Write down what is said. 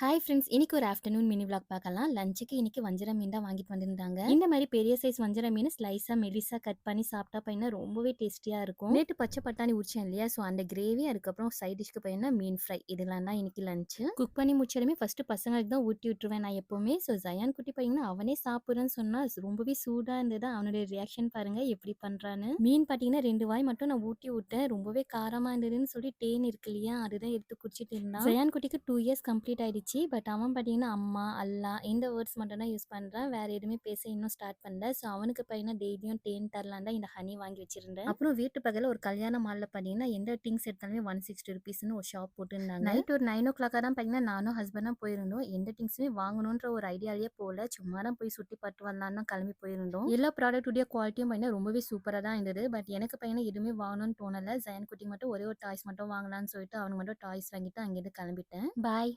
Hi friends, இன்னைக்கு ஒரு afternoon mini vlog பார்க்கலாம். லஞ்சுக்கு இன்னைக்கு வஞ்சர மீன் தான் வாங்கிட்டு வந்திருந்தாங்க. இந்த மாதிரி பெரிய சைஸ் வஞ்சர மீன் ஸ்லைஸா மெலிசா கட் பண்ணி சாப்பிட்டா பையனா ரொம்பவே டேஸ்டியா இருக்கும். நேற்று பச்சை பட்டாணி உரிச்சேன் இல்லையா, ஸோ அந்த கிரேவி, அதுக்கப்புறம் சைட் டிஷ்க்கு பையனா மீன் ஃப்ரை, இதெல்லாம் தான் இன்னைக்கு லஞ்சு. குக் பண்ணி முடிச்சாலுமே ஃபர்ஸ்ட் பசங்களுக்கு தான் ஊட்டி விட்டுருவேன் நான் எப்பவுமே. ஸோ ஜயான் குட்டி பையனா அவனே சாப்பிட்றேன்னு சொன்னா ரொம்பவே சூடா இருந்தது. அவனுடைய ரியாக்ஷன் பாருங்க எப்படி பண்றான்னு. மீன் பார்த்தீங்கன்னா 2 வாய் மட்டும் நான் ஊட்டி விட்டேன். ரொம்பவே காரமா இருந்ததுன்னு சொல்லி தேன் இருக்கு இல்லையா, அதுதான் எடுத்து குடிச்சிட்டு இருந்தான். ஜயான் குட்டிக்கு 2 இயர்ஸ் கம்ப்ளீட் ஆயிடுச்சு. பட் அவன் பார்த்தீங்கன்னா அம்மா, அல்லா இந்த வேர்ட்ஸ் மட்டும் தான் யூஸ் பண்றான். வேற எதுவுமே பேச இன்னும் ஸ்டார்ட் பண்ணல. ஸோ அவனுக்கு பையனா டெய்லியும் தேன் தரலாம் தான் இந்த ஹனி வாங்கி வச்சிருந்தேன். அப்புறம் வீட்டு பக்கத்தில் ஒரு கல்யாண மால்ல பார்த்தீங்கன்னா எந்த திங்ஸ் எடுத்தாலுமே 160 ருபீஸ்னு ஒரு ஷாப் போட்டுருந்தாங்க. நைட் ஒரு 9 o'clock தான் பார்த்தீங்கன்னா நானும் ஹஸ்பண்டும் போயிருந்தோம். எந்த திங்ஸுமே வாங்கணுன்ற ஒரு ஐடியாலேயே போகல, சும்மா தான் போய் சுற்றி பார்த்து வரலான்னு தான் கிளம்பி போயிருந்தோம். எல்லா ப்ராடக்ட்டுடைய குவாலிட்டியும் பார்த்தீங்கன்னா ரொம்பவே சூப்பராக தான் இருந்தது. பட் எனக்கு பையனா எதுவுமே வாங்கணும்னு தோணலை. ஜயன் குட்டி மட்டும் ஒரே ஒரு டாய்ஸ் மட்டும் வாங்கலாம்னு சொல்லிட்டு அவனுக்கு மட்டும் டாய்ஸ் வாங்கிட்டு அங்கேருந்து கிளம்பிட்டேன். பாய்.